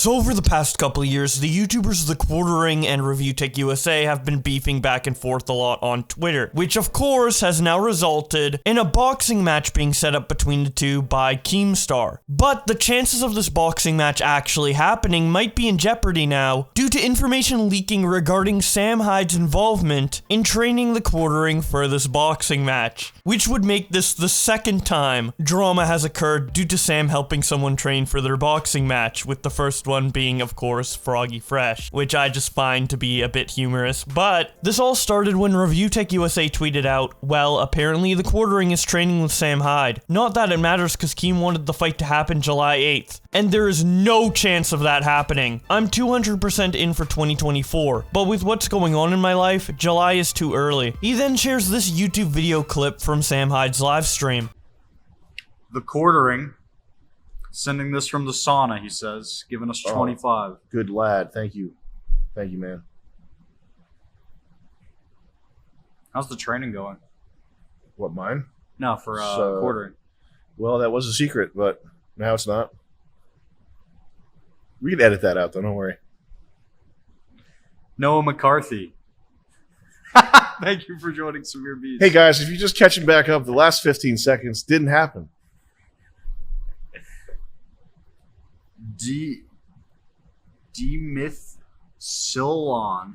So over the past couple of years, the YouTubers TheQuartering and ReviewTechUSA have been beefing back and forth a lot on Twitter, which of course has now resulted in a boxing match being set up between the two by Keemstar. But the chances of this boxing match actually happening might be in jeopardy now due to information leaking regarding Sam Hyde's involvement in training TheQuartering for this boxing match, which would make this the second time drama has occurred due to Sam helping someone train for their boxing match, with the first one being, of course, Froggy Fresh, which I just find to be a bit humorous. But this all started when ReviewTechUSA tweeted out, well, apparently TheQuartering is training with Sam Hyde. Not that it matters because Keem wanted the fight to happen July 8th, and there is no chance of that happening. I'm 200% in for 2024, but with what's going on in my life, July is too early. He then shares this YouTube video clip from Sam Hyde's live stream. TheQuartering, sending this from the sauna, he says, giving us 25. Good lad. Thank you. Thank you, man. How's the training going? What, mine? No, for quartering. Well, that was a secret, but now it's not. We can edit that out, though. Don't worry. Noah McCarthy. Thank you for joining Severe Beats. Hey, guys, if you're just catching back up, the last 15 seconds didn't happen. Demythsilon.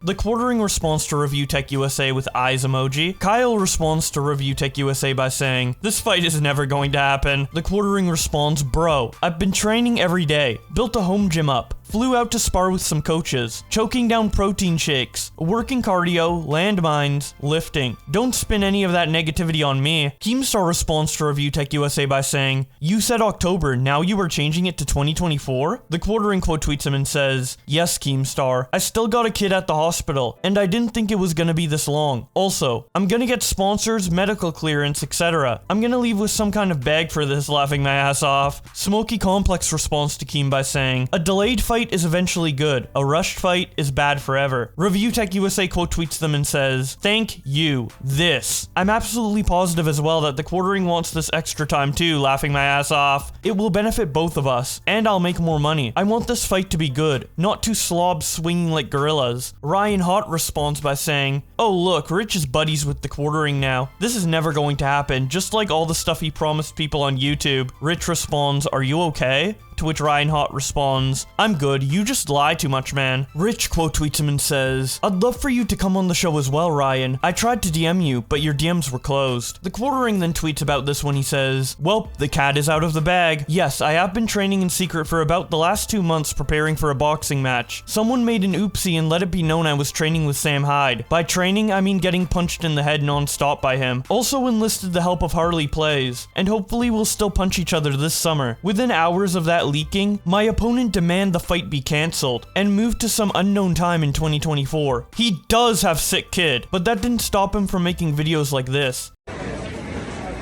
TheQuartering responds to ReviewTechUSA with eyes emoji. Kyle responds to ReviewTechUSA by saying, this fight is never going to happen. TheQuartering responds, bro, I've been training every day, built a home gym up, flew out to spar with some coaches, choking down protein shakes, working cardio, landmines, lifting. Don't spin any of that negativity on me. Keemstar responds to ReviewTechUSA by saying, you said October, now you are changing it to 2024? TheQuartering quote tweets him and says, yes, Keemstar, I still got a kid at the hospital, and I didn't think it was gonna be this long. Also, I'm gonna get sponsors, medical clearance, etc. I'm gonna leave with some kind of bag for this, laughing my ass off. Smokey Complex responds to Keem by saying, a delayed fight is eventually good. A rushed fight is bad forever. ReviewTechUSA quote tweets them and says, thank you. This. I'm absolutely positive as well that TheQuartering wants this extra time too, laughing my ass off. It will benefit both of us, and I'll make more money. I want this fight to be good, not two slobs swinging like gorillas. Ryan Hot responds by saying, oh look, Rich is buddies with TheQuartering now. This is never going to happen, just like all the stuff he promised people on YouTube. Rich responds, are you okay? To which Ryan Hot responds, I'm good, you just lie too much, man. Rich quote tweets him and says, I'd love for you to come on the show as well, Ryan. I tried to DM you, but your DMs were closed. TheQuartering then tweets about this when he says, well, the cat is out of the bag. Yes, I have been training in secret for about the last 2 months preparing for a boxing match. Someone made an oopsie and let it be known I was training with Sam Hyde. By training, I mean getting punched in the head non-stop by him. Also enlisted the help of Harley Plays, and hopefully we'll still punch each other this summer. Within hours of that leaking, my opponent demanded the fight be cancelled and moved to some unknown time in 2024. He does have sick kid, but that didn't stop him from making videos like this.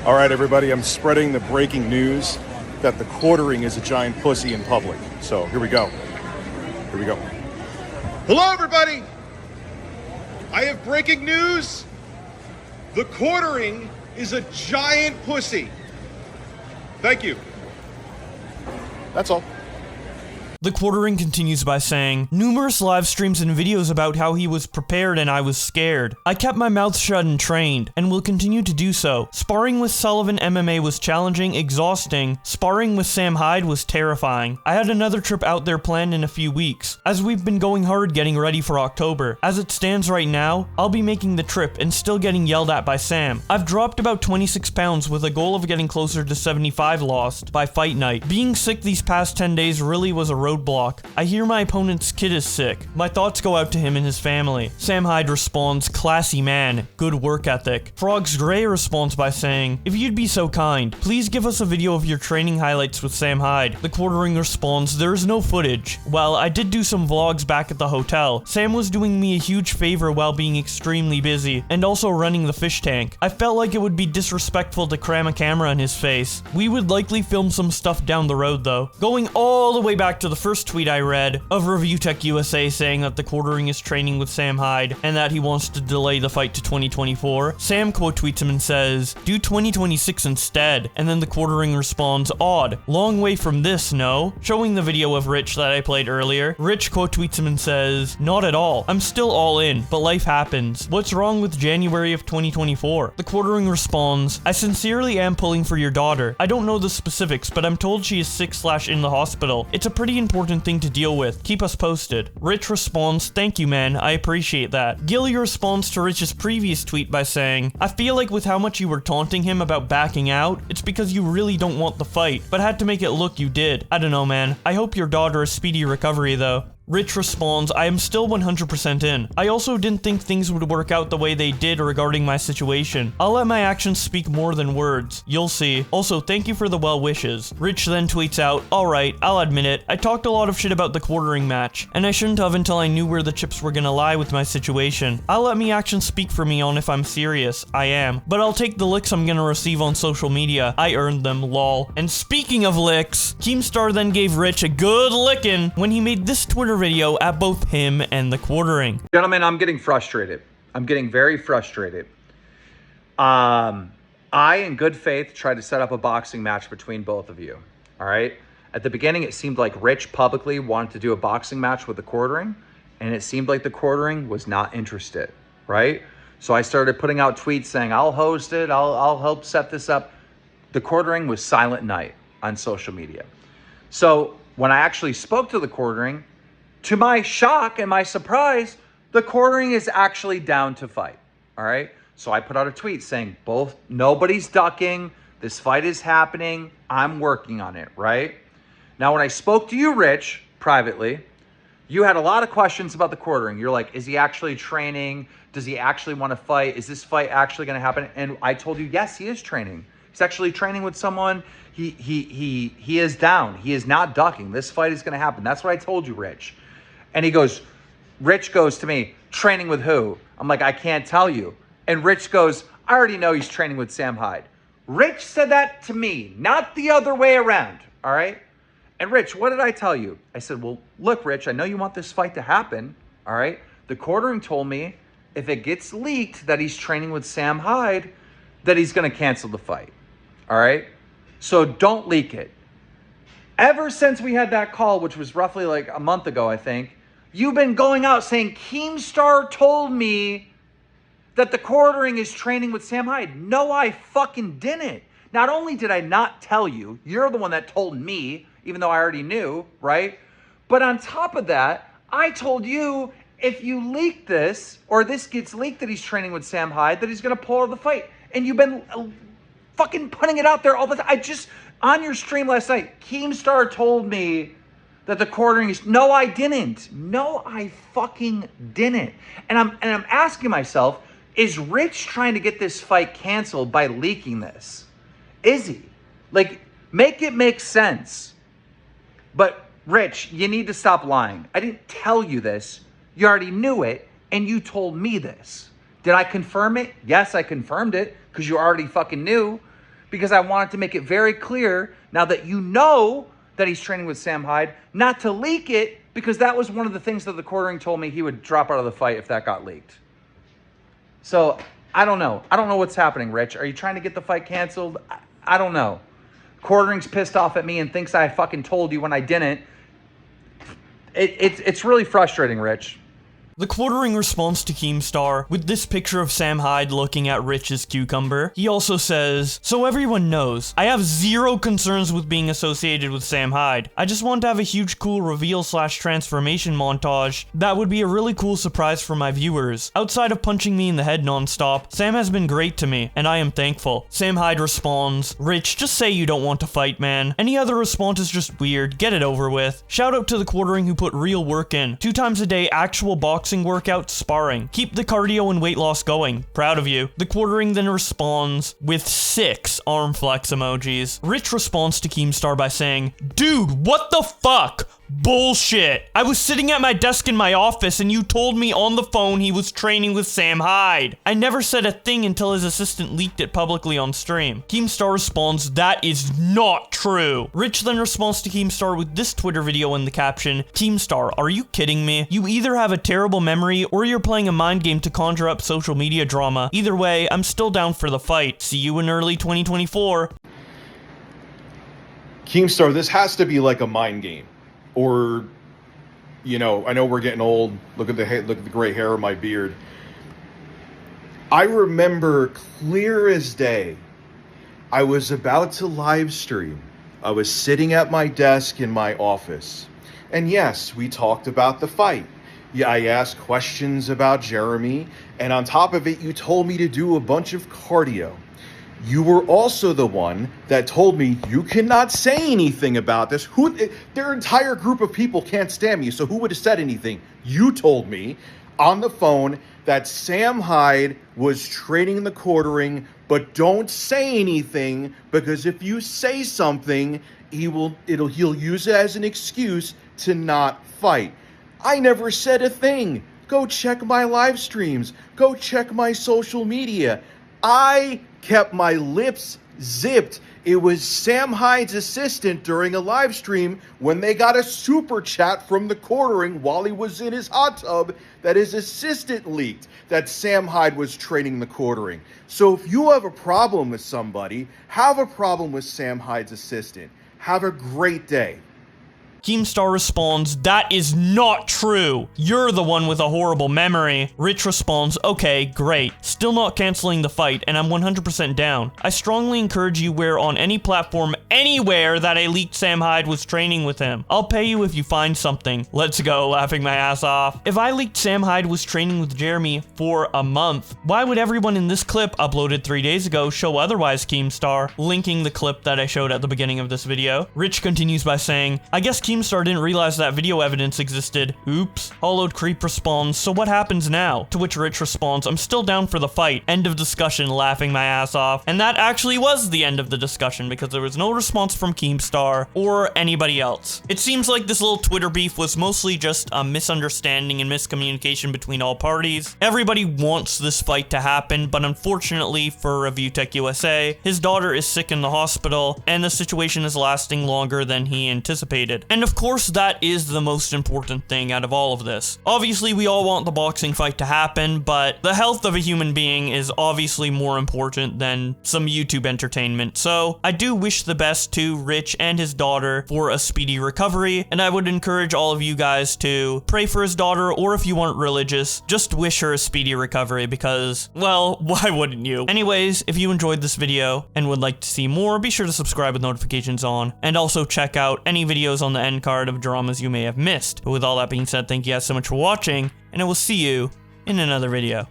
All right, everybody, I'm spreading the breaking news that TheQuartering is a giant pussy in public. So here we go. Here we go. Hello, everybody. I have breaking news. TheQuartering is a giant pussy. Thank you. That's all. TheQuartering continues by saying, numerous live streams and videos about how he was prepared and I was scared. I kept my mouth shut and trained, and will continue to do so. Sparring with Sullivan MMA was challenging, exhausting. Sparring with Sam Hyde was terrifying. I had another trip out there planned in a few weeks, as we've been going hard getting ready for October. As it stands right now, I'll be making the trip and still getting yelled at by Sam. I've dropped about 26 pounds with a goal of getting closer to 75 lost by fight night. Being sick these past 10 days really was a roadblock. I hear my opponent's kid is sick. My thoughts go out to him and his family. Sam Hyde responds, classy man, good work ethic. Frogs Gray responds by saying, if you'd be so kind, please give us a video of your training highlights with Sam Hyde. TheQuartering responds, there is no footage. Well, I did do some vlogs back at the hotel. Sam was doing me a huge favor while being extremely busy, and also running the fish tank. I felt like it would be disrespectful to cram a camera in his face. We would likely film some stuff down the road though. Going all the way back to the first tweet I read of ReviewTechUSA saying that the Quartering is training with Sam Hyde and that he wants to delay the fight to 2024. Sam quote tweets him and says, "Do 2026 instead." And then the Quartering responds, "Odd. Long way from this, no?" Showing the video of Rich that I played earlier. Rich quote tweets him and says, "Not at all. I'm still all in, but life happens. What's wrong with January of 2024? The Quartering responds, "I sincerely am pulling for your daughter. I don't know the specifics, but I'm told she is sick/in the hospital. It's a pretty important thing to deal with. Keep us posted." Rich responds, "Thank you, man. I appreciate that." Gilly responds to Rich's previous tweet by saying, "I feel like with how much you were taunting him about backing out, it's because you really don't want the fight, but had to make it look you did. I don't know, man. I hope your daughter a speedy recovery, though." Rich responds, "I am still 100% in. I also didn't think things would work out the way they did regarding my situation. I'll let my actions speak more than words. You'll see. Also, thank you for the well wishes." Rich then tweets out, "Alright, I'll admit it. I talked a lot of shit about the Quartering match, and I shouldn't have until I knew where the chips were gonna lie with my situation. I'll let me actions speak for me on if I'm serious. I am. But I'll take the licks I'm gonna receive on social media. I earned them, lol." And speaking of licks, Keemstar then gave Rich a good licking when he made this Twitter video at both him and the Quartering. Gentlemen, I'm getting frustrated. I'm getting very frustrated. I, in good faith, tried to set up a boxing match between both of you. All right? At the beginning, it seemed like Rich publicly wanted to do a boxing match with the Quartering, and it seemed like the Quartering was not interested, right? So I started putting out tweets saying, "I'll host it. I'll help set this up." The Quartering was silent night on social media. So when I actually spoke to the Quartering, to my shock and my surprise, the Quartering is actually down to fight, all right? So I put out a tweet saying, nobody's ducking, this fight is happening, I'm working on it, right? Now, when I spoke to you, Rich, privately, you had a lot of questions about the Quartering. You're like, is he actually training? Does he actually want to fight? Is this fight actually going to happen? And I told you, yes, he is training. He's actually training with someone. He is down. He is not ducking. This fight is going to happen. That's what I told you, Rich. And Rich goes to me, "Training with who?" I'm like, "I can't tell you." And Rich goes, "I already know he's training with Sam Hyde." Rich said that to me, not the other way around, all right? And Rich, what did I tell you? I said, "Well, look, Rich, I know you want this fight to happen, all right? The Quartering told me if it gets leaked that he's training with Sam Hyde, that he's going to cancel the fight, all right? So don't leak it." Ever since we had that call, which was roughly like a month ago, I think, you've been going out saying, "Keemstar told me that the Quartering is training with Sam Hyde." No, I fucking didn't. Not only did I not tell you, you're the one that told me, even though I already knew, right? But on top of that, I told you if you leak this, or this gets leaked that he's training with Sam Hyde, that he's going to pull out of the fight. And you've been fucking putting it out there all the time. On your stream last night, Keemstar told me that the Quartering is... No, I didn't. No, I fucking didn't. And I'm asking myself, is Rich trying to get this fight canceled by leaking this? Is he? Like, make it make sense. But Rich, you need to stop lying. I didn't tell you this. You already knew it, and you told me this. Did I confirm it? Yes, I confirmed it, because you already fucking knew. Because I wanted to make it very clear, now that you know that he's training with Sam Hyde, not to leak it, because that was one of the things that the Quartering told me he would drop out of the fight if that got leaked. So, I don't know. I don't know what's happening, Rich. Are you trying to get the fight canceled? I don't know. Quartering's pissed off at me and thinks I fucking told you when I didn't. It's really frustrating, Rich. The Quartering responds to Keemstar with this picture of Sam Hyde looking at Rich's cucumber. He also says, "So everyone knows, I have zero concerns with being associated with Sam Hyde. I just want to have a huge cool reveal/transformation montage that would be a really cool surprise for my viewers. Outside of punching me in the head nonstop, Sam has been great to me, and I am thankful." Sam Hyde responds, "Rich, just say you don't want to fight, man. Any other response is just weird. Get it over with." Shout out to the Quartering who put real work in. 2 times a day, actual boxing workout, sparring. Keep the cardio and weight loss going. Proud of you. The Quartering then responds with 6 arm flex emojis. Rich responds to Keemstar by saying, "Dude, what the fuck? Bullshit. I was sitting at my desk in my office and you told me on the phone he was training with Sam Hyde. I never said a thing until his assistant leaked it publicly on stream. Keemstar responds, that is not true. Rich then responds to Keemstar with this Twitter video in the caption, Keemstar, are you kidding me? You either have a terrible memory or you're playing a mind game to conjure up social media drama. Either way, I'm still down for the fight. See you in early 2024. Keemstar, this has to be like a mind game. Or, you know, I know we're getting old. Look at the gray hair on my beard. I remember clear as day, I was about to live stream. I was sitting at my desk in my office. And yes, we talked about the fight. Yeah, I asked questions about Jeremy. And on top of it, you told me to do a bunch of cardio. You were also the one that told me you cannot say anything about this. Their entire group of people can't stand me, so who would have said anything? You told me on the phone that Sam Hyde was training the quartering, but don't say anything because if you say something, he'll use it as an excuse to not fight. I never said a thing. Go check my live streams. Go check my social media. I kept my lips zipped. It was Sam Hyde's assistant during a live stream when they got a super chat from the quartering while he was in his hot tub that his assistant leaked that Sam Hyde was training the quartering. So if you have a problem with somebody, have a problem with Sam Hyde's assistant. Have a great day. Keemstar responds, that is not true. You're the one with a horrible memory. Rich responds, okay, great. Still not canceling the fight, and I'm 100% down. I strongly encourage you where on any platform, anywhere that I leaked Sam Hyde was training with him. I'll pay you if you find something. Let's go, laughing my ass off. If I leaked Sam Hyde was training with Jeremy for a month, why would everyone in this clip uploaded 3 days ago show otherwise, Keemstar? Linking the clip that I showed at the beginning of this video. Rich continues by saying, I guess Keemstar didn't realize that video evidence existed. Oops. Hollowed Creep responds, so what happens now? To which Rich responds, I'm still down for the fight. End of discussion, laughing my ass off. And that actually was the end of the discussion because there was no response from Keemstar or anybody else. It seems like this little Twitter beef was mostly just a misunderstanding and miscommunication between all parties. Everybody wants this fight to happen, but unfortunately for ReviewTechUSA, his daughter is sick in the hospital and the situation is lasting longer than he anticipated. And of course, that is the most important thing out of all of this. Obviously, we all want the boxing fight to happen, but the health of a human being is obviously more important than some YouTube entertainment. So I do wish the best to Rich and his daughter for a speedy recovery, and I would encourage all of you guys to pray for his daughter, or if you aren't religious, just wish her a speedy recovery because, well, why wouldn't you? Anyways, if you enjoyed this video and would like to see more, be sure to subscribe with notifications on, and also check out any videos on the end card of dramas you may have missed. But with all that being said, thank you guys so much for watching, and I will see you in another video.